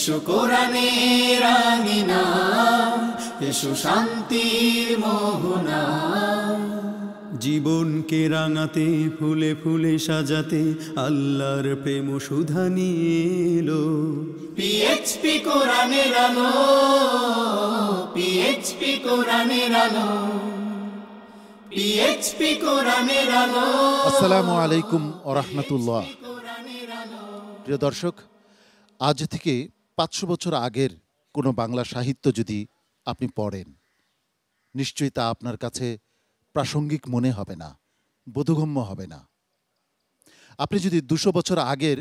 এসো কোরআনের আঙিনা, এসো শান্তির মোহনা। জীবনকে রাঙাতে ফুলে ফুলে সাজাতে আল্লাহর প্রেম সুধা নিয়ে এলো পিএইচপি কোরআনের আলো, পিএইচপি কোরআনের আলো, পিএইচপি কোরআনের আলো। আসসালামু আলাইকুম ওয়া রাহমাতুল্লাহ। প্রিয় দর্শক, আজ থেকে 500 বছর আগের কোনো বাংলা সাহিত্য যদি আপনি পড়েন, নিশ্চয়ই তা আপনার কাছে প্রাসঙ্গিক মনে হবে না, বোধগম্য হবে না। আপনি যদি 200 বছর আগের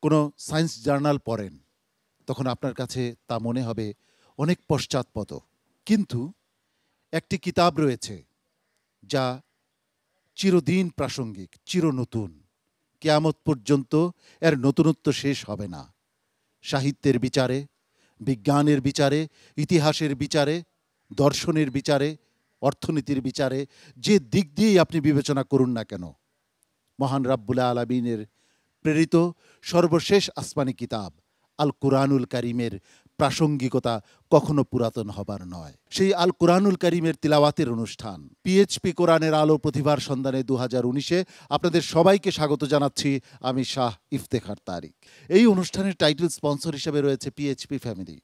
কোনো সায়েন্স জার্নাল পড়েন, তখন আপনার কাছে তা মনে হবে অনেক পশ্চাৎপদ। কিন্তু একটি কিতাব রয়েছে যা চিরদিন প্রাসঙ্গিক, চিরনতুন, কিয়ামত পর্যন্ত এর নতুনত্ব শেষ হবে না। সাহিত্যের বিচারে, বিজ্ঞানের বিচারে, ইতিহাসের বিচারে, দর্শনের বিচারে, অর্থনীতির বিচারে, যে দিক দিয়েই আপনি বিবেচনা করুন না কেন, মহান রাব্বুল আলামিনের প্রেরিত সর্বশেষ আসমানি কিতাব আল কুরআনুল কারীমের প্রাসঙ্গিকতা কখনো পুরাতন হবার নয়। সেই আল কুরআনুল কারীমের তিলাওয়াতের অনুষ্ঠান পিএইচপি কোরআনের আলো প্রতিভার সন্ধানে 2019-এ আপনাদের সবাইকে স্বাগত জানাচ্ছি। আমি শাহ ইফতেখার তারিক। এই অনুষ্ঠানের টাইটেল স্পন্সর হিসেবে রয়েছে পিএইচপি ফ্যামিলি,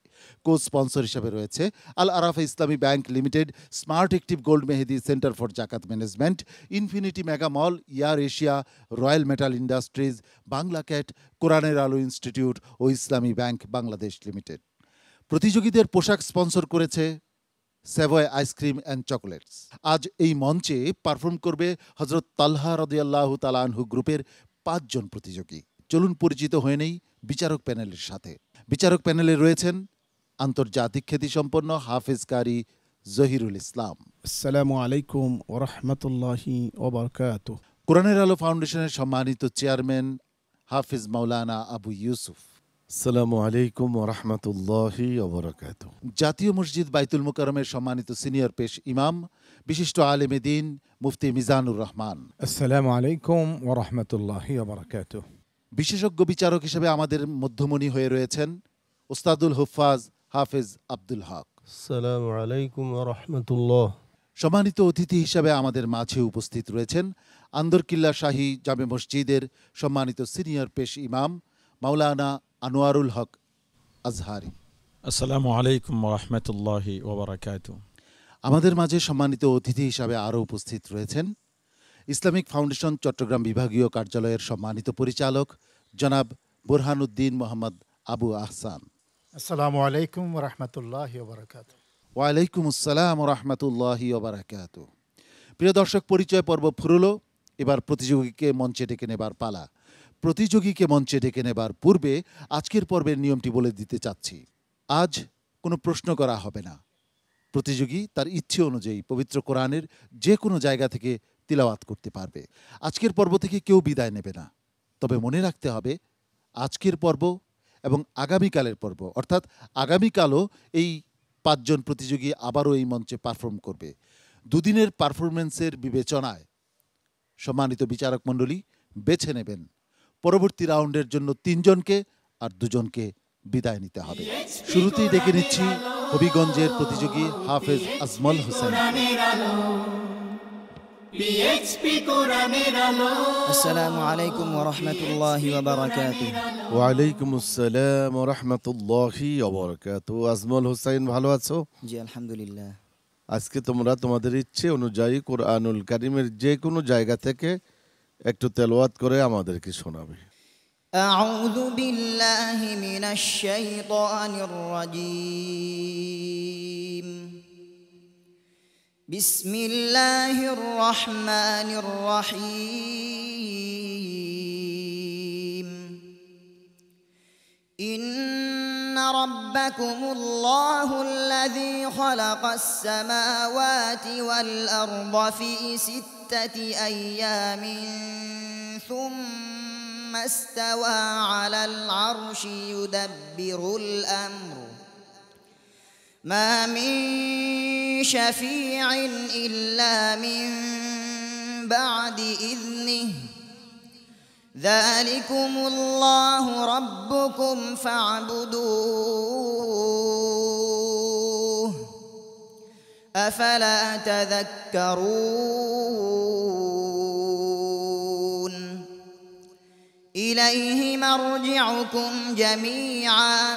কো স্পন্সর হিসেবে রয়েছে Al Arafah Islami bank limited, smart active gold Mehedi centre for Zakat management, infinity mega mall, ইয়ার Asia, royal metal industries, Bangla cat, কোরআনের আলো ইনস্টিটিউট ও ইসলামী ব্যাংক বাংলাদেশ লিমিটেড। প্রতিযোগীদের পোশাক স্পন্সর করেছে সেভয় আইসক্রিম অ্যান্ড চকোলেটস। আজ এই মঞ্চে পারফর্ম করবে হযরত তালহা রাদিয়াল্লাহু তাআলা আনহু গ্রুপের 5 জন প্রতিযোগী। চলুন পরিচিত হয়ে নেই বিচারক প্যানেলের সাথে। বিচারক প্যানেলে রয়েছেন আন্তর্জাতিক খ্যাতিসম্পন্ন হাফেজ কারি জহিরুল ইসলাম। আসসালামু আলাইকুম ওয়া রাহমাতুল্লাহি ওয়া বারাকাতুহু। কোরআনের আলো ফাউন্ডেশনের সম্মানিত চেয়ারম্যান হাফেজ মাওলানা আবু ইউসুফ। আসসালামু আলাইকুম ওয়া রাহমাতুল্লাহি ওয়া বারাকাতুহু। জাতীয় মসজিদ বাইতুল মুকাররমের সম্মানিত সিনিয়র পেশ ইমাম, বিশিষ্ট আলেমে দ্বীন মুফতি মিজানুর রহমান। আসসালামু আলাইকুম ওয়া রাহমাতুল্লাহি ওয়া বারাকাতুহু। বিশেষজ্ঞ বিচারক হিসেবে আমাদের মধ্যমণি হয়ে রয়েছেন ওস্তাদুল হুফাজ হাফেজ আব্দুল হক। আসসালামু আলাইকুম ওয়া রাহমাতুল্লাহ। সম্মানিত অতিথি হিসেবে আমাদের মাঝে উপস্থিত রয়েছেন আন্দরকিল্লা শাহী জামে মসজিদের সম্মানিত সিনিয়র পেশ ইমাম মাওলানা আনোয়ারুল হক আজহারি। আসসালামু আলাইকুম ওয়া রাহমাতুল্লাহি ওয়া বারাকাতুহু। আমাদের মাঝে সম্মানিত অতিথি হিসাবে আরও উপস্থিত রয়েছেন ইসলামিক ফাউন্ডেশন চট্টগ্রাম বিভাগীয় কার্যালয়ের সম্মানিত পরিচালক জনাব বুরহানুদ্দিন মোহাম্মদ আবু আহসান। আসসালামু আলাইকুম ওয়া রাহমাতুল্লাহি ওয়া বারাকাতুহু। ওয়ালাইকুম আসসালাম ওয়া রাহমাতুল্লাহি ওয়া বারাকাতুহু। প্রিয় দর্শক, পরিচয় পর্ব ফুরলো, এবার প্রতিযোগীকে মঞ্চে ডেকে নেবার পালা। প্রতিযোগীকে মঞ্চে ডেকে নেবার পূর্বে আজকের পর্বের নিয়মটি বলে দিতে চাচ্ছি। আজ কোনো প্রশ্ন করা হবে না। প্রতিযোগী তার ইচ্ছে অনুযায়ী পবিত্র কোরআনের যে কোনো জায়গা থেকে তিলাওয়াত করতে পারবে। আজকের পর্ব থেকে কেউ বিদায় নেবে না। তবে মনে রাখতে হবে, আজকের পর্ব এবং আগামীকালের পর্ব, অর্থাৎ আগামীকালও এই 5 জন প্রতিযোগী আবারও এই মঞ্চে পারফর্ম করবে। দুদিনের পারফরমেন্সের বিবেচনায় সম্মানিত বিচারক মণ্ডলী বেছে নেবেন পরবর্তী রাউন্ডের জন্য 3 জনকে, আর 2 জনকে বিদায় নিতে হবে। শুরুতেই ডেকে নিচ্ছি হবিগঞ্জের প্রতিযোগী হাফেজ আজমল হোসেন। আসসালামু আলাইকুম ওয়া রাহমাতুল্লাহি ওয়া বারাকাতুহু। ওয়া আলাইকুম আসসালাম ওয়া রাহমাতুল্লাহি ওয়া বারাকাতুহু। আজমল হোসেন, ভালো আছো? জি আলহামদুলিল্লাহ। আজকে তোমরা তোমাদের ইচ্ছে অনুযায়ী কোরআনুল কারীমের যে কোনো জায়গা থেকে একটু তেলাওয়াত করে আমাদেরকে শোনাবে। আউযু বিল্লাহি মিনাশ শাইতানির রাজীম। বিসমিল্লাহির রহমানির রহিম। ইন্না রাব্বাকুমুল্লাহুল্লাযী খালাকাস সামাওয়াতি ওয়াল আরদা ফি 6 আইয়ামিন সুম্মা ইসতাওয়া আলাল আরশি ইউদাব্বিরুল আমর মা মিন শাফি'in ইল্লা মিন বা'দি ইযনিহি ذلكم الله ربكم فاعبدوه أفلا تذكرون إليه مرجعكم جميعا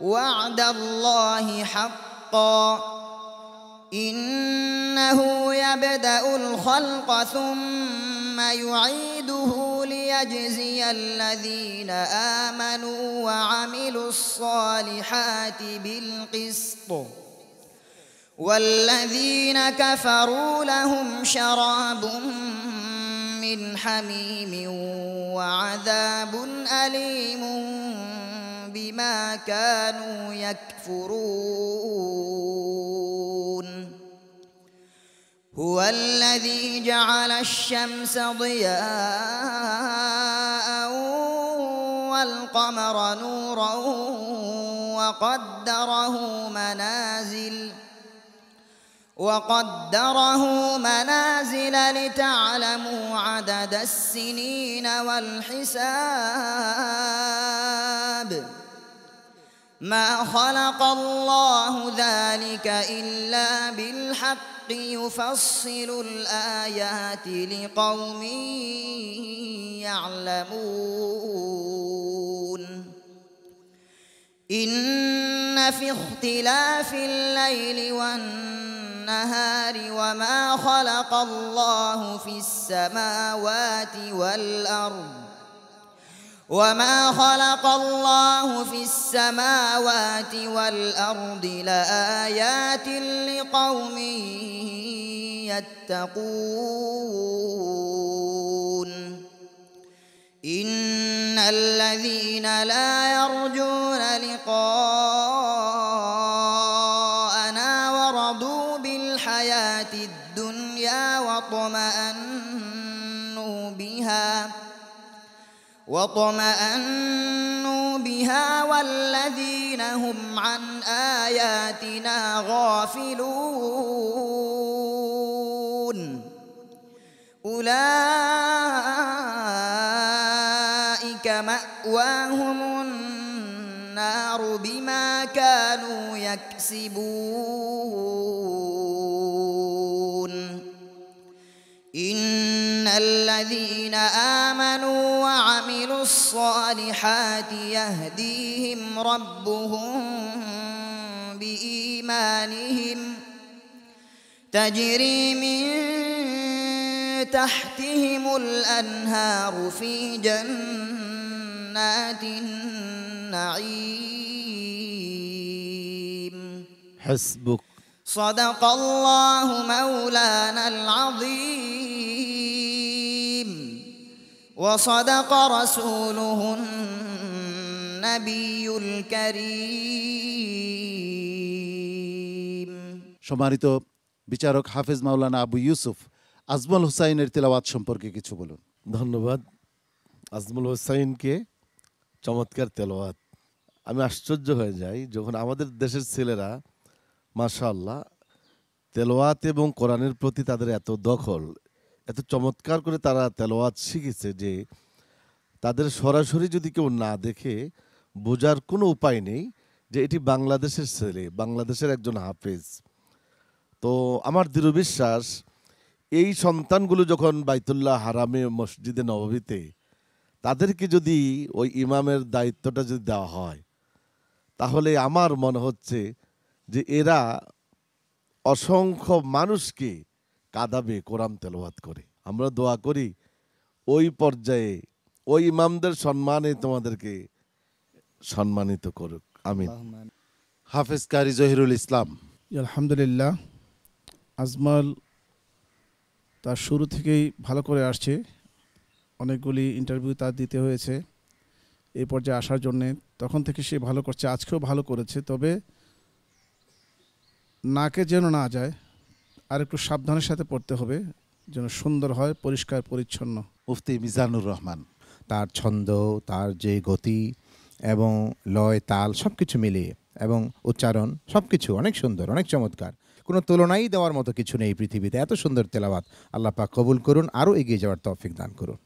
وعد الله حقا إنه يبدأ الخلق ثم يعيده ليجزي الذين آمنوا وعملوا الصالحات بالقسط والذين كفروا لهم شراب من حميم وعذاب أليم بما كانوا يكفرون هو الذي جعل الشمس ضياء والقمر نورا وقدره منازل لتعلموا عدد السنين والحساب ما خلق الله ذلك إلا بالحق يفصل الآيات لقوم يعلمون إن في اختلاف الليل والنهار وما خلق الله في السماوات والأرض لآيات لقوم يتقون إن الذين لا يرجون لقاءنا ورضوا بالحياة الدنيا واطمأنوا بها والذين هم عن آياتنا غافلون أولئك مأواهم النار بما كانوا يكسبون إن الذين آمنوا وعملوا الصالحات يهديهم ربهم بإيمانهم تجري من تحتهم الأنهار في جنات النعيم حسبك صدق الله مولانا العظيم وصدق رسوله النبي الكريم সম্মানিত বিচারক হাফেজ মাওলানা আবু ইউসুফ আজমল হুসাইনের তেলাওয়াত সম্পর্কে কিছু বলুন। ধন্যবাদ আজমল হোসাইনকে। চমৎকার তেলাওয়াত। আমি আশ্চর্য হয়ে যাই যখন আমাদের দেশের ছেলেরা মাশাআল্লাহ তেলাওয়াত এবং কোরআনের প্রতি তাদের এত দখল, এত চমৎকার করে তারা তেলাওয়াত শিখেছে যে তাদের সরাসরি যদি কেউ না দেখে বোঝার কোনো উপায় নেই যে এটি বাংলাদেশের ছেলে, বাংলাদেশের একজন হাফেজ। তো আমার দৃঢ় বিশ্বাস এই সন্তানগুলো যখন বাইতুল্লাহ হারামে মসজিদে নববীতে তাদেরকে যদি ওই ইমামের দায়িত্বটা যদি দেওয়া হয় তাহলে আমার মনে হচ্ছে যে এরা অসংখ্য মানুষকে কাঁদাবে কোরআন তেলাওয়াত করে। আমরা দোয়া করি ওই পর্যায়ে ওই ইমামদের সম্মানে তোমাদেরকে সম্মানিত করুক, আমিন। হাফেজ কারি জহিরুল ইসলাম। আলহামদুলিল্লাহ, আজমল তার শুরু থেকেই ভালো করে আসছে, অনেকগুলি ইন্টারভিউ তার দিতে হয়েছে এই পর্যায়ে আসার জন্যে, তখন থেকে সে ভালো করছে, আজকেও ভালো করেছে। তবে নাকে যেন না যায়, আর একটু সাবধানের সাথে পড়তে হবে যেন সুন্দর হয়, পরিষ্কার পরিচ্ছন্ন। মুফতি মিজানুর রহমান। তার ছন্দ, তার যে গতি এবং লয় তাল সব কিছু মিলিয়ে এবং উচ্চারণ সব কিছু অনেক সুন্দর, অনেক চমৎকার, কোনো তুলনাই দেওয়ার মতো কিছু নেই পৃথিবীতে। এত সুন্দর তেলাওয়াত, আল্লাহ পাক কবুল করুন, আরও এগিয়ে যাওয়ার তৌফিক দান করুন।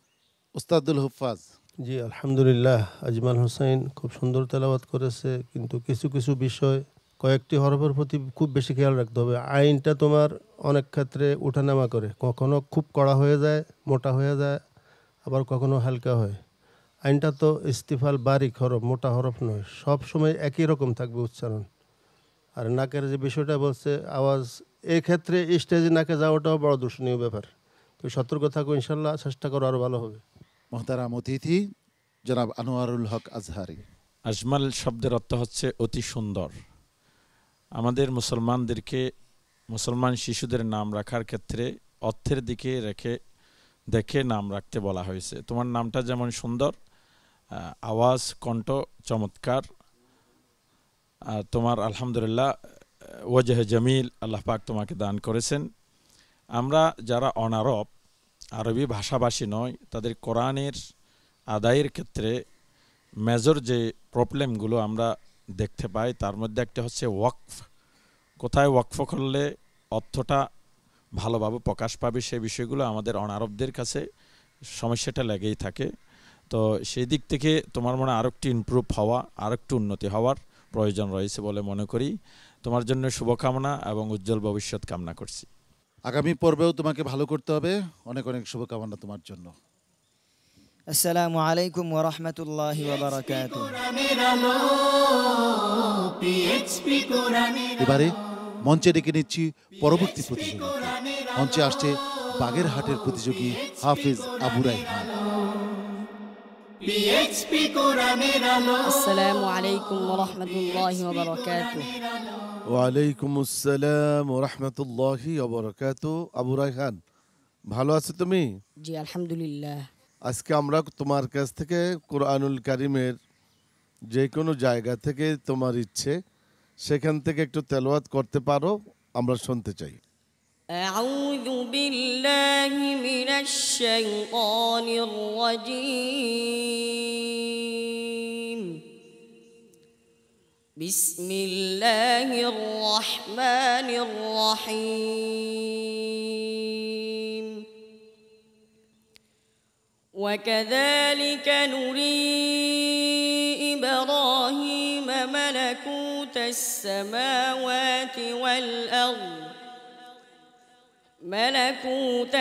ওস্তাদুল হুফাজ। জি আলহামদুলিল্লাহ, আজমাল হোসেন খুব সুন্দর তেলাওয়াত করেছে, কিন্তু কিছু কিছু বিষয় কয়েকটি হরফের প্রতি খুব বেশি খেয়াল রাখতে হবে। আইনটা তোমার অনেক ক্ষেত্রে ওঠানামা করে, কখনো খুব কড়া হয়ে যায়, মোটা হয়ে যায়, আবার কখনো হালকা হয়। আইনটা তো ইস্তিফাল বারিক হরফ, মোটা হরফ নয়, সব সময় একই রকম থাকবে উচ্চারণ। আর নাকের যে বিষয়টা বলছে আওয়াজ, এই ক্ষেত্রে স্টেজে নাকে যাওয়াটাও বড় দূষণীয় ব্যাপার। তো সতর্ক থাকো, ইনশাল্লাহ চেষ্টা করো আরও ভালো হবে। মোহতারাম অতিথি জনাব আনোয়ারুল হক আজহারি। আজমাল শব্দের অর্থ হচ্ছে অতি সুন্দর। আমাদের মুসলমান শিশুদের নাম রাখার ক্ষেত্রে অর্থের দিকে দেখে নাম রাখতে বলা হয়েছে। তোমার নামটা যেমন সুন্দর, আওয়াজ কণ্ঠ চমৎকার, তোমার আলহামদুলিল্লাহ ওয়াজহ জামিল আল্লাহ পাক তোমাকে দান করেছেন। আমরা যারা অনারব, আরবি ভাষাভাষী নয়, তাদের কোরআনের আদায়ের ক্ষেত্রে মেজর যে প্রবলেমগুলো আমরা দেখতে পাই, তার মধ্যে একটা হচ্ছে ওয়াকফ। কোথায় ওয়াকফ করলে অর্থটা ভালোভাবে প্রকাশ পাবে, সেই বিষয়গুলো আমাদের অনারবদের কাছে সমস্যাটা লেগেই থাকে। তো সেই দিক থেকে তোমার মনে আরও একটু ইমপ্রুভ হওয়া, আর একটু উন্নতি হওয়ার প্রয়োজন রয়েছে বলে মনে করি। তোমার জন্য শুভকামনা এবং উজ্জ্বল ভবিষ্যৎ কামনা করছি। আগামী পর্বেও তোমাকে ভালো করতে হবে। অনেক অনেক শুভকামনা তোমার জন্য। আসসালামু আলাইকুম ওয়া রাহমাতুল্লাহি ওয়া বারাকাতুহু। এবারে মঞ্চে ডেকে নিচ্ছি পরবর্তী প্রতিযোগী। মঞ্চে আসছে বাগেরহাটের প্রতিযোগী হাফিজ আবু রায়হান। আসসালামু আলাইকুম ওয়া রাহমাতুল্লাহি ওয়া বারাকাতুহু। ওয়ালাইকুম আসসালাম ওয়া রাহমাতুল্লাহি ওয়া বারাকাতুহু। আবু রায়হান, ভালো আছো তুমি? জি আলহামদুলিল্লাহ। আজকে আমরা তোমার কাছ থেকে কোরআনুল কারিমের যে কোনো জায়গা থেকে তোমার ইচ্ছে সেখান থেকে একটু তেলাওয়াত করতে পারো, আমরা শুনতে চাই। আউযু বিল্লাহি মিনাশ শাইতানির রাজীম। বিসমিল্লাহির রহমানির রহিম। وكذلك نري إبراهيم ملكوت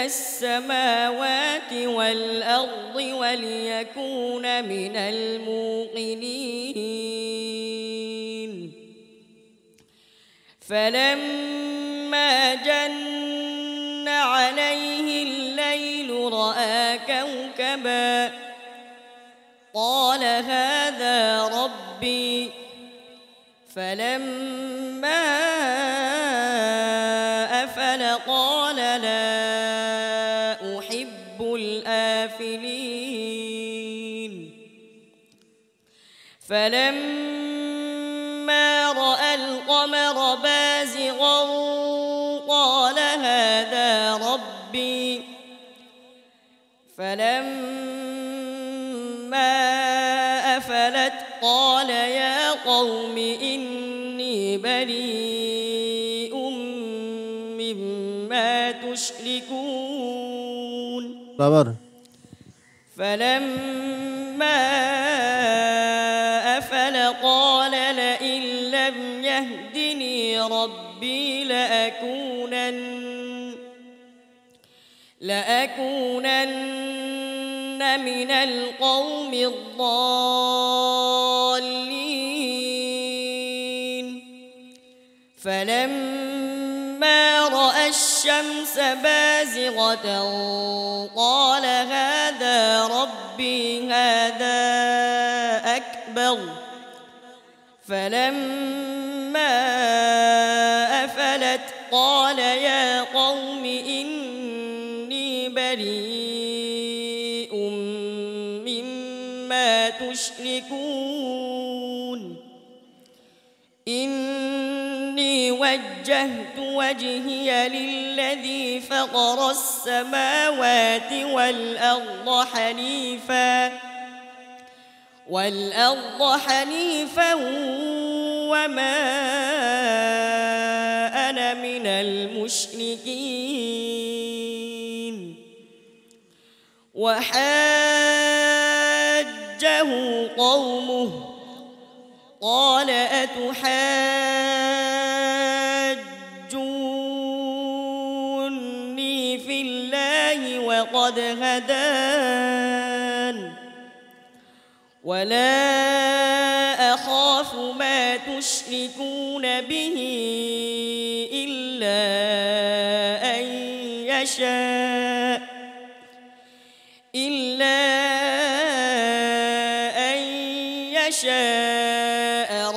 السماوات والأرض وليكون من الموقنين. فلما جن عليه الليل رأى كوكبا قال هذا ربي. فلما أفل قال لا أحب الآفلين. فلما رأى القمر بازغا قال هذا ربي. فلما أفلت قال يا قوم إني بريء مما تشركون. فلما أفل قال لئن لم يهدني ربي لأكونن من القوم الضالين. فلما رأى الشمس بازغة قال هذا ربي هذا أكبر. فلما أفلت قال يا قوم إني بريء مما تشركون. إني وجهت وجهي للذي فطر السماوات والأرض حنيفا وما أنا من المشركين. وحاجه له قومه قال أتحاجوني في الله وقد هدان ولا أخاف ما تشركون به إلا أن يشاء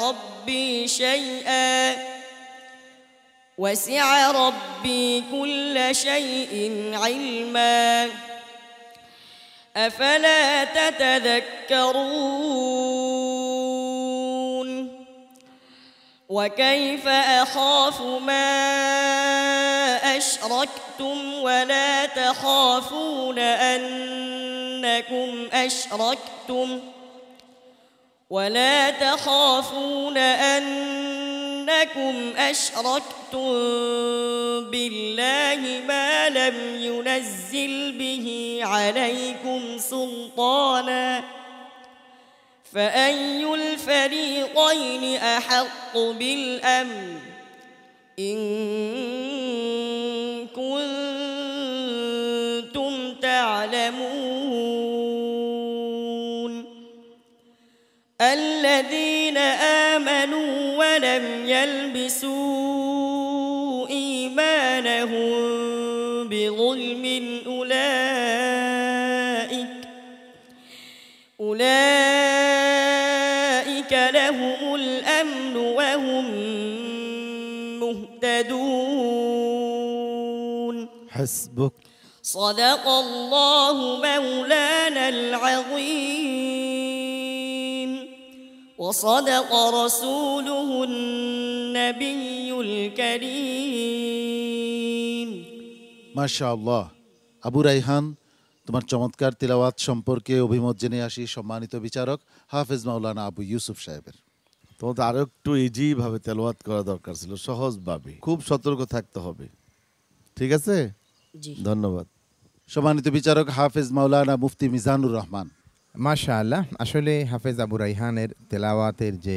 ربي شيئا وسع ربي كل شيء علما أفلا تتذكرون وكيف أخاف ما أشركتم ولا تخافون أنكم أشركتم بالله ما لم ينزل به عليكم سلطانا فأي الفريقين أحق بالأمن إن كنتم تعلمون الذين آمنوا ولم يلبسوا إيمانهم بظلم أولئك لهم الأمن وهم مهتدون حسبك صدق الله مولانا العظيم وصدق رسوله النبي الكريم মাশাআল্লাহ। আবু রাইহান, তোমার চমৎকার তিলাওয়াত সম্পর্কে অভিমত জেনে আসি সম্মানিত বিচারক হাফেজ মাওলানা আবু ইউসুফ সাহেবের। তোমার তো আরো একটু ইজি ভাবে তেলাওয়াত করা দরকার ছিল, সহজভাবে। খুব সতর্ক থাকতে হবে, ঠিক আছে? জি ধন্যবাদ। সম্মানিত বিচারক হাফেজ মাওলানা মুফতি মিজানুর রহমান। মাশাআল্লাহ, আসলে হাফেজ আবু রাইহানের তেলাওয়াতের যে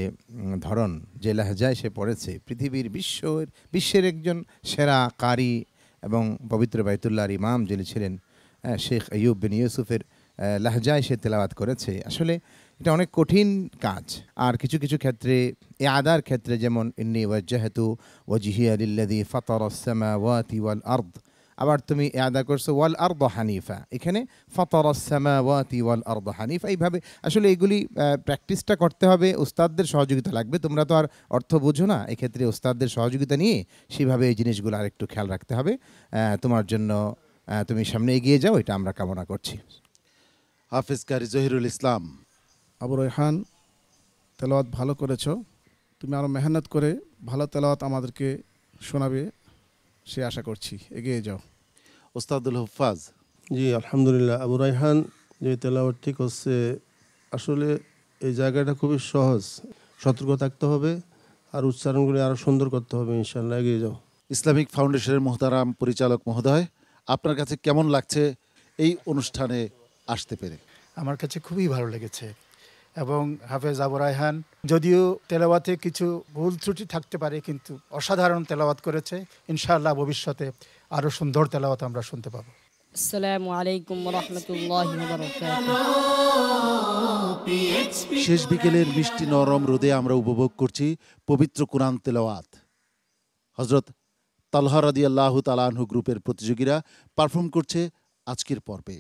ধরন, যে লাহজায় সে পড়েছে, পৃথিবীর বিশ্বের একজন সেরা কারি এবং পবিত্র বাইতুল্লাহর ইমাম যিনি ছিলেন শেখ আইয়ুব বিন ইউসুফের লাহজায় সে তেলাওয়াত করেছে। আসলে এটা অনেক কঠিন কাজ। আর কিছু কিছু ক্ষেত্রে আদার ক্ষেত্রে, যেমন ইন্নী ওয়াজ্জাহতু ওয়াজহিয়া লিল্লাযী ফাতারাস সামাওয়াতি ওয়াল আরদ, আবার তুমি আদা করছো ওয়াল আরদ হানিফা, এখানে ফাতারাস সামাওয়াতি ওয়াল আরদ হানিফা। এইভাবে আসলে এগুলি প্র্যাকটিসটা করতে হবে, উস্তাদদের সহযোগিতা লাগবে। তোমরা তো আর অর্থ বুঝো না, এক্ষেত্রে উস্তাদদের সহযোগিতা নিয়ে সেভাবে এই জিনিসগুলো আর একটু খেয়াল রাখতে হবে। তোমার জন্য তুমি সামনে এগিয়ে যাও, এটা আমরা কামনা করছি। হাফেজ কারি জহিরুল ইসলাম। আবু রায়হান, তেলাওয়াত ভালো করেছো, তুমি আরও মেহনত করে ভালো তেলাওয়াত আমাদেরকে শোনাবে সে আশা করছি, এগিয়ে যাও। ওস্তাদুল হুফাজ। জি আলহামদুলিল্লাহ, আবু রায়হান যে তেলাওয়াতটি করছে, আসলে এই জায়গাটা খুবই সহজ। সতর্ক থাকতে হবে আর উচ্চারণগুলি আরও সুন্দর করতে হবে। ইনশাআল্লাহ এগিয়ে যাও। ইসলামিক ফাউন্ডেশনের মোহতারাম পরিচালক মহোদয়, আপনার কাছে কেমন লাগছে এই অনুষ্ঠানে আসতে পেরে? আমার কাছে খুবই ভালো লেগেছে। এবং হাফেজ আবু রায়হান যদিও তেলাওয়াতে কিছু ভুল ত্রুটি থাকতে পারে, কিন্তু অসাধারণ তেলাওয়াত করেছে। ইনশাআল্লাহ ভবিষ্যতে আরও সুন্দর তেলাওয়াত আমরা শুনতে পাবো। আসসালামু আলাইকুম ওয়া রাহমাতুল্লাহি ওয়া বারাকাতুহু। শেষ বিকেলের মিষ্টি নরম রোদে আমরা উপভোগ করছি পবিত্র কুরআন তেলাওয়াত। হযরত তালহা রাদিয়াল্লাহু তাআলা আনহু গ্রুপের প্রতিযোগীরা পারফর্ম করছে আজকের পর্বে।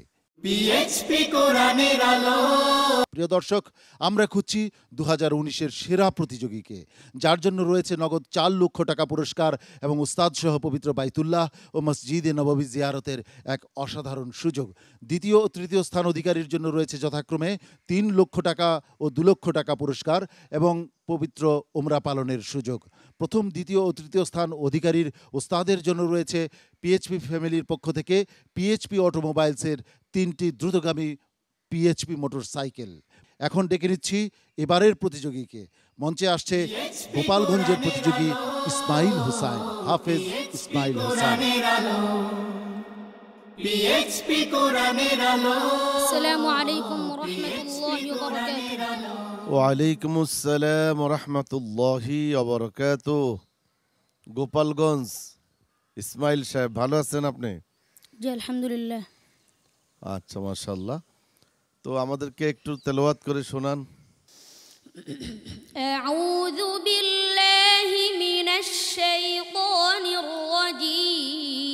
প্রিয় দর্শক, আমরা খুঁজছি 2019-এর সেরা প্রতিযোগীকে, যার জন্য রয়েছে নগদ 4 লক্ষ টাকা পুরস্কার এবং উস্তাদ সহ পবিত্র বাইতুল্লাহ ও মসজিদে নববী জিয়ারতের এক অসাধারণ সুযোগ। দ্বিতীয় ও তৃতীয় স্থান অধিকারীর জন্য রয়েছে যথাক্রমে 3 লক্ষ টাকা ও 2 লক্ষ টাকা পুরস্কার এবং পবিত্র উমরা পালনের সুযোগ। প্রথম, দ্বিতীয় ও তৃতীয় স্থান অধিকারীর উস্তাদের জন্য রয়েছে পিএইচপি ফ্যামিলির পক্ষ থেকে পিএইচপি অটোমোবাইলসের 3টি দ্রুতগামী পিএইচপি মোটর সাইকেল। এখন ডেকে নিচ্ছি এবারের প্রতিযোগীকে। মঞ্চে আসছে গোপালগঞ্জের প্রতিযোগী ইসমাইল হোসাইন, হাফেজ ইসমাইল হোসাইন। আসসালামু আলাইকুম ওয়া ورحمة الله وبركاته. ওয়ালাইকুম আসসালাম রহমতুল্লাহি ওয়াবারাকাতুহু। গোপালগঞ্জ ইসমাইল সাহেব, ভালো আছেন আপনি? জি আলহামদুলিল্লাহ। আচ্ছা, মাশাআল্লাহ। তো আমাদেরকে একটু তেলাওয়াত করে শোনান। أعوذ بالله من الشيطان الرجيم.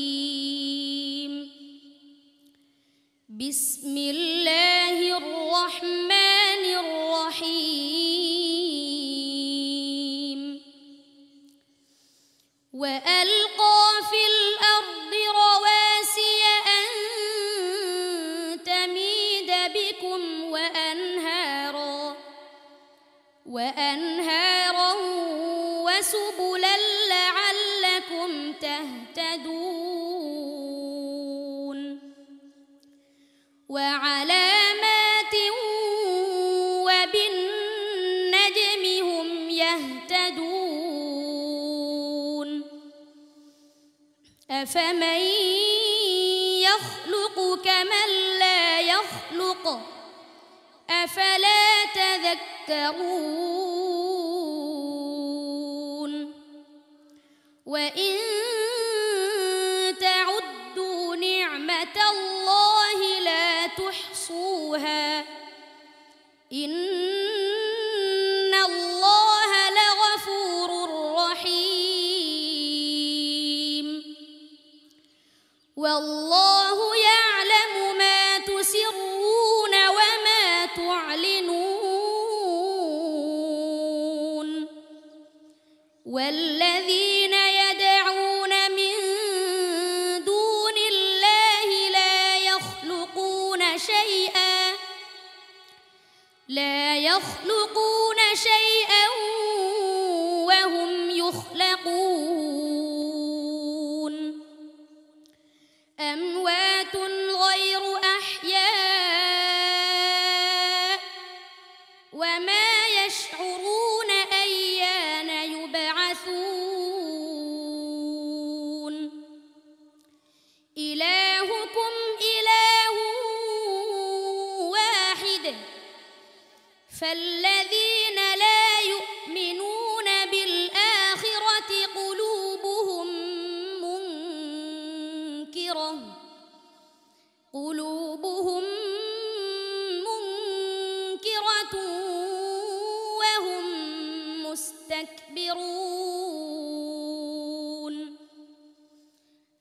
بسم الله الرحمن الرحيم. وألقى في الأرض رواسي أن تميد بكم وأنهارا وسبلا لعلكم تهتدون. وعلامات وبالنجم هم يهتدون. أفمن يخلق كمن لا يخلق أفلا تذكرون. وإن تعدوا نعمة الله لا تحصوها إن الله لغفور رحيم. والله يعلم ما تسرون وما تعلنون. والذين يدعون من دون الله لا يخلقون شيئا وهم يخلقون. أموات غير أحياء وما يشعرون أيان يبعثون. إلهكم إله واحد فالذين لا يؤمنون بالآخرة قلوبهم منكرة وهم مستكبرون.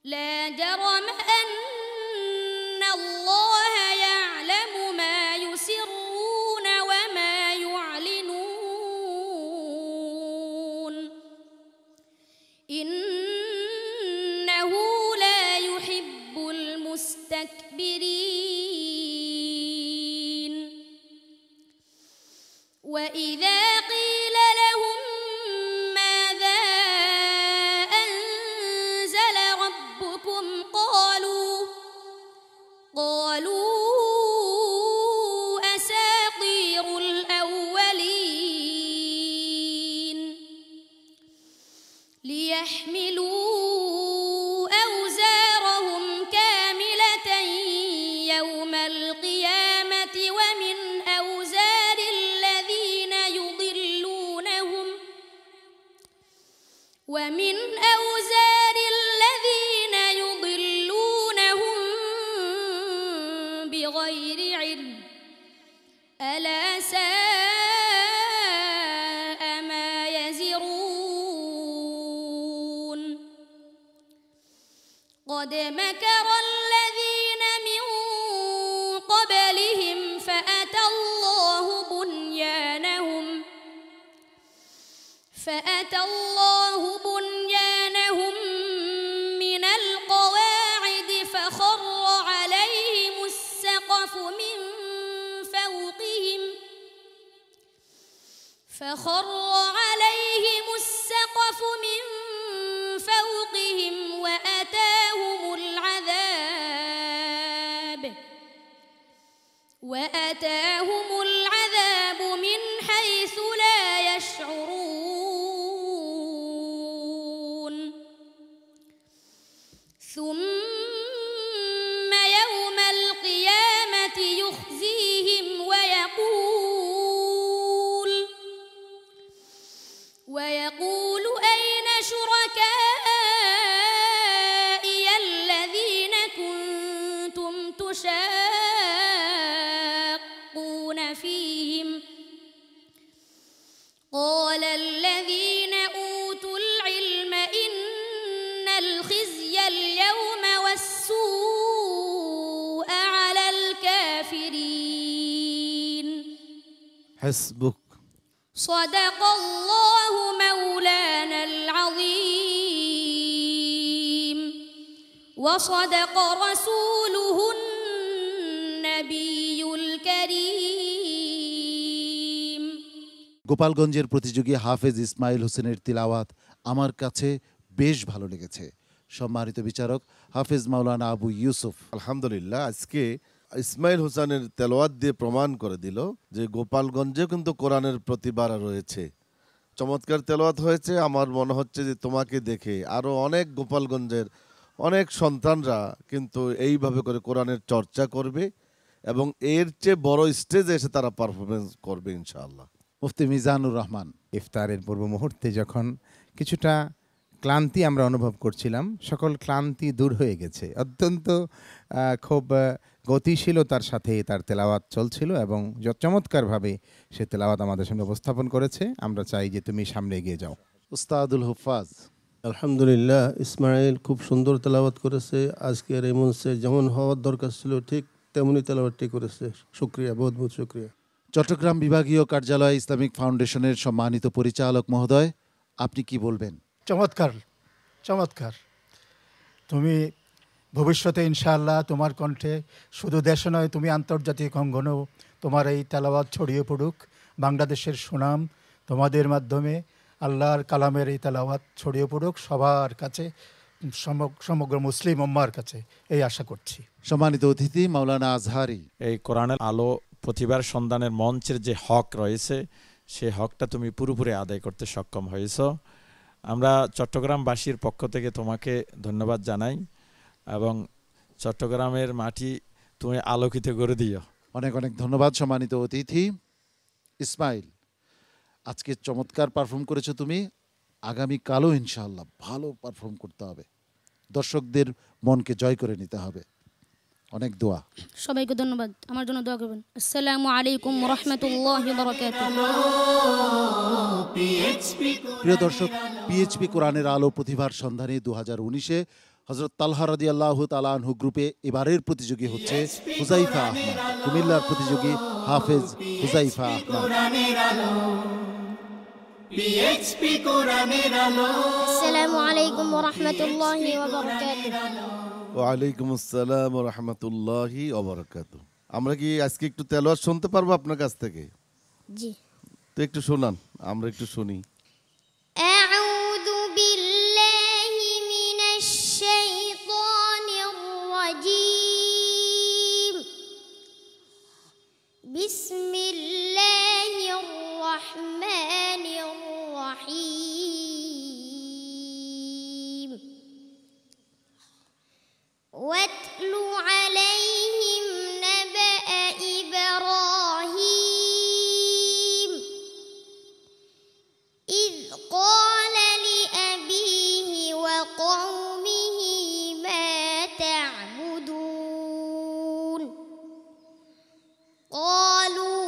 لا جرم أن الله يعلم ما يسرون وما يعلنون. إنه لا يحب المستكبرين. وإذا قيل لهم ماذا أنزل ربكم قالوا أساطير الأولين. ليحملوا أوزارهم كاملة يوم القيامة ومن أوزار الذين يضلونهم بغير علم ألا ساء ما يزرون. قد مكر الذين من قبلهم فأتى الله بنيانهم من القواعد فخر عليهم السقف من فوقهم وأتاهم العذاب من حيث لا يشعرون. ثم يوم القيامة يخزيهم يشاقون فيهم قال الذين أوتوا العلم إن الخزي اليوم والسوء على الكافرين حسبك صدق الله مولانا العظيم وصدق رسوله النبي الكريم গোপালগঞ্জের প্রতিযোগী হাফেজ ইসমাইল হোসেনের তিলাওয়াত আমার কাছে বেশ ভালো লেগেছে। সম্মানিত বিচারক হাফেজ মাওলানা আবু ইউসুফ, আলহামদুলিল্লাহ, আজকে ইসমাইল হোসেনের তেলাওয়াত দিয়ে প্রমাণ করে দিল যে গোপালগঞ্জে কিন্তু কোরআনের প্রতিবার রয়েছে। চমৎকার তেলাওয়াত হয়েছে। আমার মনে হচ্ছে যে তোমাকে দেখে আরও অনেক গোপালগঞ্জের অনেক সন্তানরা কিন্তু এইভাবে করে কোরআনের চর্চা করবে এবং এর চেয়ে বড় স্টেজে এসে তারা পারফরমেন্স করবে ইনশাআল্লাহ। মুফতি মিজানুর রহমান, ইফতারের পূর্ব মুহূর্তে যখন কিছুটা ক্লান্তি আমরা অনুভব করছিলাম, সকল ক্লান্তি দূর হয়ে গেছে। অত্যন্ত খুব গতিশীলতার সাথে তার তেলাওয়াত চলছিল এবং চমৎকারভাবে সে তেলাওয়াত আমাদের সামনে উপস্থাপন করেছে। আমরা চাই যে তুমি সামনে এগিয়ে যাও। উস্তাদুল হুফাজ, আলহামদুলিল্লাহ, ইসমাইল খুব সুন্দর তেলাওয়াত করেছে। আজকের এই মঞ্চে যেমন হওয়ার দরকার ছিল ঠিক তেমনি তেলাওয়াতটি করেছে। শুকরিয়া, বহুত বহুত শুকরিয়া। চট্টগ্রাম বিভাগীয় কার্যালয় ইসলামিক ফাউন্ডেশনের সম্মানিত পরিচালক মহোদয়, আপনি কি বলবেন? চমৎকার, চমৎকার। তুমি ভবিষ্যতে ইনশাআল্লাহ তোমার কণ্ঠে শুধু দেশে নয়, তুমি আন্তর্জাতিক অঙ্গনেও তোমার এই তেলাওয়াত ছড়িয়ে পড়ুক। বাংলাদেশের সুনাম তোমাদের মাধ্যমে, আল্লাহর কালামের এই তেলাওয়াত ছড়িয়ে পড়ুক সবার কাছে, সমগ্র মুসলিম উম্মার কাছে, এই আশা করছি। সম্মানিত অতিথি মাওলানা আজহারি, এই কোরআনের আলো প্রতিবার সন্ধানের মঞ্চের যে হক রয়েছে সে হকটা তুমি পুরোপুরি আদায় করতে সক্ষম হয়েছ। আমরা চট্টগ্রামবাসীর পক্ষ থেকে তোমাকে ধন্যবাদ জানাই এবং চট্টগ্রামের মাটি তুমি আলোকিত করে দিও। অনেক অনেক ধন্যবাদ। সম্মানিত অতিথি ইসমাইল, আজকে চমৎকার পারফর্ম করেছো তুমি। আগামীকালও ইনশাআল্লাহ ভালো পারফর্ম করতে হবে, দর্শকদের মনকে জয় করে নিতে হবে। অনেক দোয়া। সবাইকে ধন্যবাদ, আমার জন্য দোয়া করবেন। আসসালামু আলাইকুম ওয়া রাহমাতুল্লাহি ওয়া বারাকাতুহু। প্রিয় দর্শক, পিএইচপি কোরআনের আলো প্রতিভার সন্ধানে 2019-এ হযরত তালহা রাদিয়াল্লাহু তাআলা আনহু গ্রুপে এবারের প্রতিযোগী হচ্ছে হুযাইফা আহমদ, কুমিল্লার প্রতিযোগী হাফেজ হুযাইফা আহমদ। পিএইচপি কোরআনের আলো। আসসালামু আলাইকুম ওয়া রাহমাতুল্লাহি ওয়া বারাকাতুহু। ওয়ালাইকুম আসসালাম ওয়া রাহমাতুল্লাহি ওয়া বারাকাতুহু। আমরা কি আজকে একটু তেলাওয়াত শুনতে পারবো আপনার কাছ থেকে? জি, তো একটু শোনান, আমরা একটু শুনি। আউযু বিল্লাহি মিনাশ শাইতানির রাজীম। বিসমিল্লাহির রাহমানির রাহিম। واتل عليهم نبأ إبراهيم إذ قال لأبيه وقومه ما تعبدون قالوا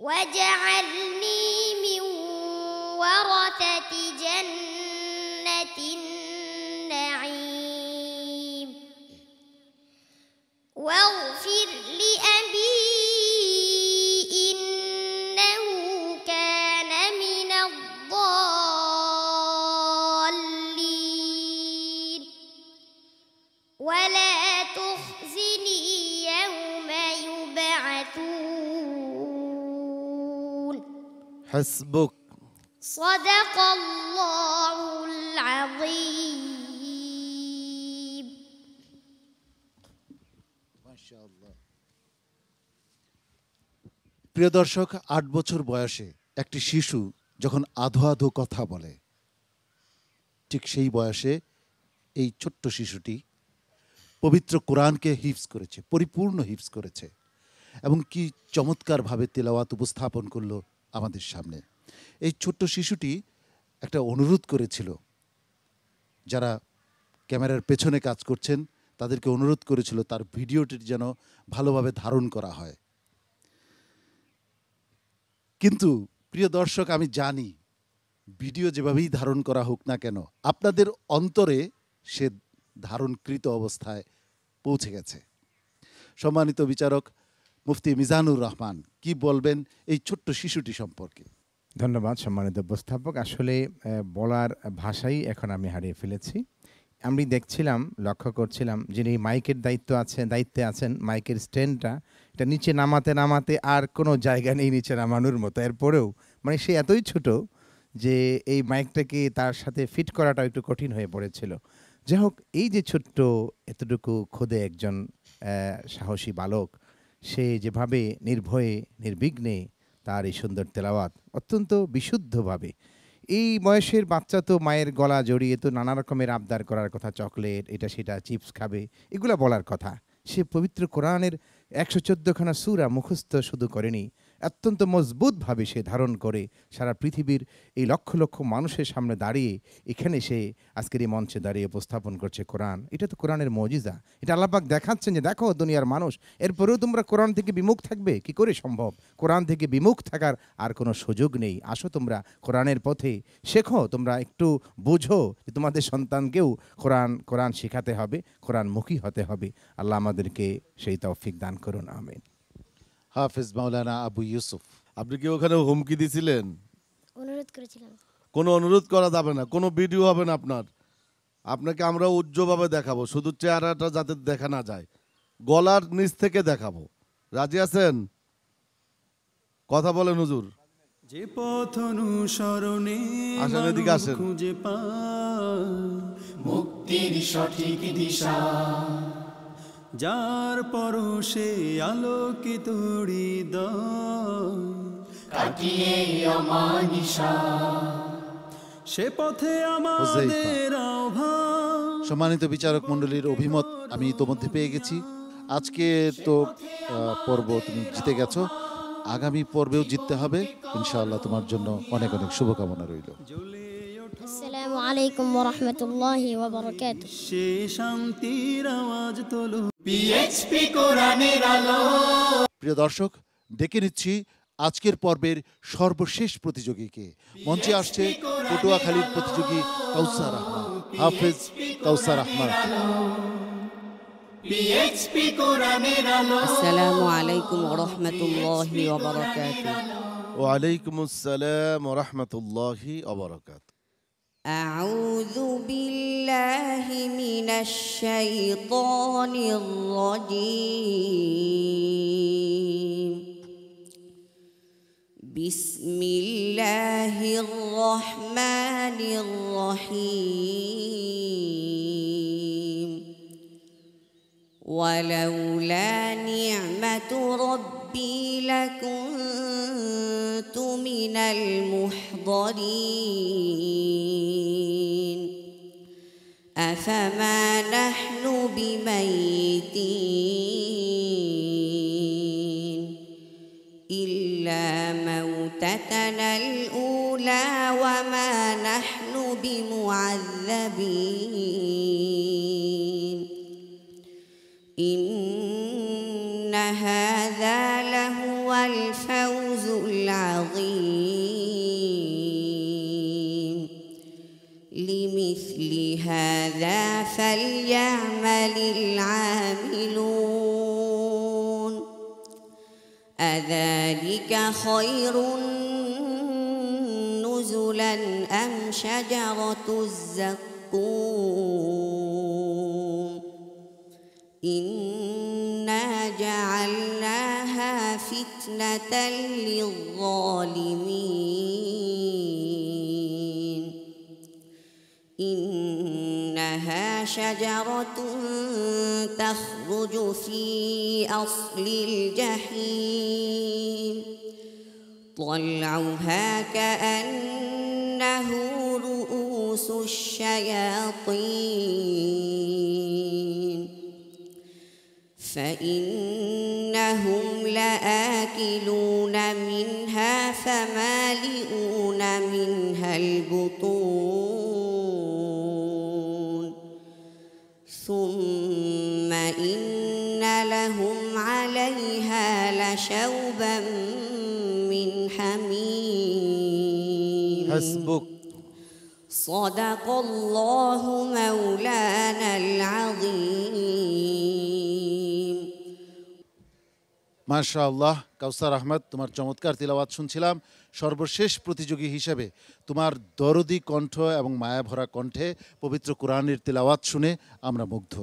واجعلني من ورثة جنة النعيم واغفر لأبي إنه كان من الضالين ولا تخزني يوم يبعثون حسبك صدق الله العظيم প্রিয় দর্শক, 8 বছর বয়সে একটি শিশু যখন আধো আধো কথা বলে, ঠিক সেই বয়সে এই ছোট্ট শিশুটি পবিত্র কোরআনকে হিফজ করেছে, পরিপূর্ণ হিফজ করেছে এবং কি চমৎকারভাবে তেলাওয়াত উপস্থাপন করলো আমাদের সামনে। এই ছোট্ট শিশুটি একটা অনুরোধ করেছিল, যারা ক্যামেরার পেছনে কাজ করছেন তাদেরকে অনুরোধ করেছিল তার ভিডিওটি যেন ভালোভাবে ধারণ করা হয়। কিন্তু প্রিয় দর্শক, আমি জানি ভিডিও যেভাবেই ধারণ করা হোক না কেন, আপনাদের অন্তরে সে ধারণকৃত অবস্থায় পৌঁছে গেছে। সম্মানিত বিচারক মুফতি মিজানুর রহমান, কি বলবেন এই ছোট্ট শিশুটি সম্পর্কে? ধন্যবাদ সম্মানিত উপস্থাপক। আসলে বলার ভাষাই এখন আমি হারিয়ে ফেলেছি। আমি দেখছিলাম, লক্ষ্য করছিলাম যিনি মাইকের দায়িত্বে আছেন, মাইকের স্ট্যান্ডটা এটা নিচে নামাতে নামাতে আর কোনো জায়গা নেই নিচে নামানোর মতো। এরপরেও মানে সে এতই ছোট যে এই মাইকটাকে তার সাথে ফিট করাটা একটু কঠিন হয়ে পড়েছিল। যাই হোক, এই যে ছোট্ট এতটুকু খোদে একজন সাহসী বালক, সে যেভাবে নির্ভয়ে নির্বিঘ্নে তার এই সুন্দর তেলাওয়াত অত্যন্ত বিশুদ্ধভাবে, এই বয়সের বাচ্চা তো মায়ের গলা জড়িয়ে তো নানা রকমের আবদার করার কথা, চকলেট এটা সেটা, চিপস খাবে, এগুলো বলার কথা। সে পবিত্র কোরআনের 114খানা সূরা মুখস্থ শুধু করেনি, অত্যন্ত মজবুতভাবে সে ধারণ করে সারা পৃথিবীর এই লক্ষ লক্ষ মানুষের সামনে দাঁড়িয়ে এখানে সে আজকের এই মঞ্চে দাঁড়িয়ে উপস্থাপন করছে কোরআন। এটা তো কোরআনের মজিজা। এটা আল্লাহ পাক দেখাচ্ছেন যে দেখো দুনিয়ার মানুষ, এরপরেও তোমরা কোরআন থেকে বিমুখ থাকবে, কি করে সম্ভব? কোরআন থেকে বিমুখ থাকার আর কোনো সুযোগ নেই। আসো তোমরা কোরআনের পথে শেখো, তোমরা একটু বুঝো যে তোমাদের সন্তানকেও কোরআন শেখাতে হবে, কোরআনমুখী হতে হবে। আল্লাহ আমাদেরকে সেই তৌফিক দান করুন, আমিন। হাফেজ মাওলানা আবু ইউসুফ, আপনি কি ওখানে হুমকি দিছিলেন? অনুরোধ করেছিলাম। কোনো অনুরোধ করা যাবে না, কোনো ভিডিও হবে না আপনাকে আমরা উজ্জ্বলভাবে দেখাবো, শুধু চেহারাটা যাতে দেখা না যায়, গলার নিচ থেকে দেখাবো। রাজি আছেন? কথা বলেন হুজুর। যে পথ অনুসরণে আসেন, এদিকে আসেন। খুঁজে পায় মুক্তির সঠিক দিশা, যার পরশে আলোকিত হৃদয় কাটিয়ে অমানিশা, সে পথে আমাদের আহ্বান। সম্মানিত বিচারক মণ্ডলীর অভিমত আমি ইতোমধ্যে পেয়ে গেছি। আজকে তো পর্ব তুমি জিতে গেছো, আগামী পর্বেও জিততে হবে ইনশাআল্লাহ। তোমার জন্য অনেক অনেক শুভকামনা রইল। আসসালামু আলাইকুম ওয়া রাহমাতুল্লাহি ওয়া বারাকাতুহু। সে শান্তির আওয়াজ তোলো, পিএইচপি কোরআনের আলো। প্রিয় দর্শক, ডেকে নিচ্ছি আজকের পর্বের সর্বশেষ প্রতিযোগীকে। মঞ্চে আসছে পটুয়াখালীর প্রতিযোগী কাউসার আহমদ, হাফেজ কাউসার আহমদ। পিএইচপি কোরআনের আলো। আসসালামু আলাইকুম ওয়া রাহমাতুল্লাহি ওয়া বারাকাতুহু। ওয়া আলাইকুমুস সালাম ওয়া রাহমাতুল্লাহি ওয়া বারাকাতুহু। আউযু বিল্লাহি মিনাশ শাইতানির রাজীম। বিসমিল্লাহির রহমানির রহিম। ওয়ালাউলা নি'মাতু রাব্বি লাকুনতু মিনাল মুহদারিন। আফামা নাহনু বিমাইতিন ইল্লা মাউতাতানাল উলা ওয়া মা নাহনু বিমুআযযাবিন। ইন্না হাযা লাহুয়া الفوز العظيم لمثل هذا فليعمل العاملون أذلك خير نزلا أم شجرة الزقوم إنا جعلناها فتنة للظالمين إنها شجرة تخرج في أصل الجحيم طلعها كأنه رؤوس الشياطين فإنهم لآكلون منها فمالئون منها البطون ثم إن لهم عليها لشوبا من حميم حسبك صدق الله مولانا العظيم মাশাআল্লাহ। কাউসার আহমদ, তোমার চমৎকার তিলাওয়াত শুনছিলাম। সর্বশেষ প্রতিযোগী হিসেবে তোমার দরদি কণ্ঠ এবং মায়াভরা কণ্ঠে পবিত্র কোরআনের তিলাওয়াত শুনে আমরা মুগ্ধ।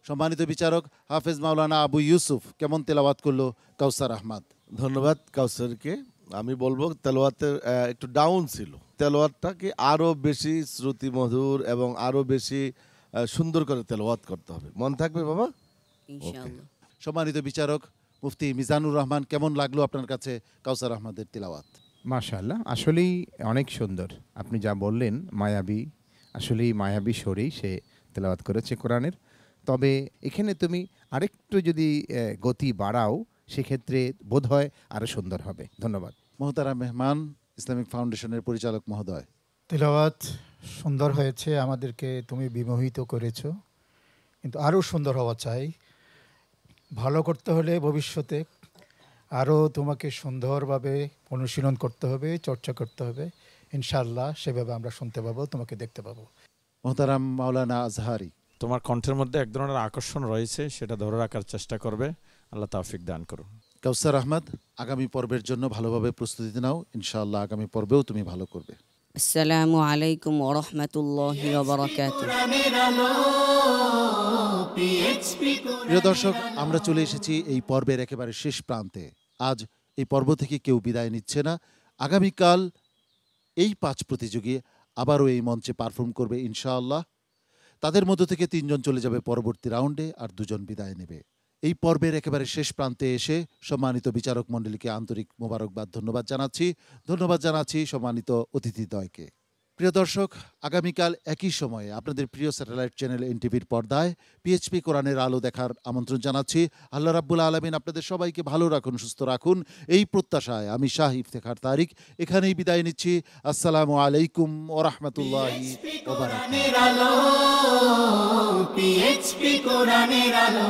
সম্মানিত বিচারক হাফেজ মাওলানা আবু ইউসুফ কেমন তেলাওয়াত করলো কাউসার আহমদ? ধন্যবাদ কাউসারকে। আমি বলবো তেলাওয়াতের একটু ডাউন ছিল, তেলাওয়াতটাকে আরও বেশি শ্রুতিমধুর এবং আরও বেশি সুন্দর করে তেলাওয়াত করতে হবে। মন থাকবে বাবা ইনশাআল্লাহ। সম্মানিত বিচারক মুফতি মিজানুর রহমান, কেমন লাগলো আপনার কাছে কাউসার আহমদের তিলাওয়াত? মাশাআল্লাহ, আসলেই অনেক সুন্দর। আপনি যা বললেন মায়াবী, আসলেই মায়াবী স্বরেই সে তেলাওয়াত করেছে কোরআনের। তবে এখানে তুমি আরেকটু যদি গতি বাড়াও সেক্ষেত্রে বোধ হয় আরও সুন্দর হবে। ধন্যবাদ। মোহতারাম মেহমান, ইসলামিক ফাউন্ডেশনের পরিচালক মহোদয়। তিলাওয়াত সুন্দর হয়েছে, আমাদেরকে তুমি বিমোহিত করেছো, কিন্তু আরও সুন্দর হওয়া চাই। ভালো করতে হলে ভবিষ্যতে আরও তোমাকে সুন্দরভাবে অনুশীলন করতে হবে, চর্চা করতে হবে। ইনশাআল্লাহ সেভাবে আমরা শুনতে পাবো, তোমাকে দেখতে পাবো। মোহতারাম মাওলানা আজহারি, তোমার কণ্ঠের মধ্যে এক ধরনের আকর্ষণ রয়েছে, সেটা ধরে রাখার চেষ্টা করবে। আল্লাহ তাওফিক দান করুন। কাউসার আহমদ, আগামী পর্বের জন্য ভালোভাবে প্রস্তুতি নাও। ইনশাআল্লাহ আগামী পর্বেও তুমি ভালো করবে। আসসালামু আলাইকুম ওয়া রাহমাতুল্লাহি ওয়া বারাকাতুহু। প্রিয় দর্শক, আমরা চলে এসেছি এই পর্বের একেবারে শেষ প্রান্তে। আজ এই পর্ব থেকে কেউ বিদায় নিচ্ছে না। আগামীকাল এই 5 প্রতিযোগী আবারও এই মঞ্চে পারফর্ম করবে ইনশাআল্লাহ। তাদের মধ্য থেকে 3 জন চলে যাবে পরবর্তী রাউন্ডে, আর 2 জন বিদায় নেবে। এই পর্বের একেবারে শেষ প্রান্তে এসে সম্মানিত বিচারক মণ্ডলীকে আন্তরিক মোবারকবাদ, ধন্যবাদ জানাচ্ছি সম্মানিত অতিথিদ্বয়কে। প্রিয় দর্শক, আগামীকাল একই সময়ে আপনাদের প্রিয় স্যাটেলাইট চ্যানেল এনটিভির পর্দায় পিএইচপি কোরআনের আলো দেখার আমন্ত্রণ জানাচ্ছি। আল্লাহ রাব্বুল আলামিন আপনাদের সবাইকে ভালো রাখুন, সুস্থ রাখুন, এই প্রত্যাশায় আমি শাহ ইফতেখার তারিক এখানেই বিদায় নিচ্ছি। আসসালামু আলাইকুম ওয়া রাহমাতুল্লাহি ওয়া বারাকাতুহু। পিএইচপি কোরআনের আলো।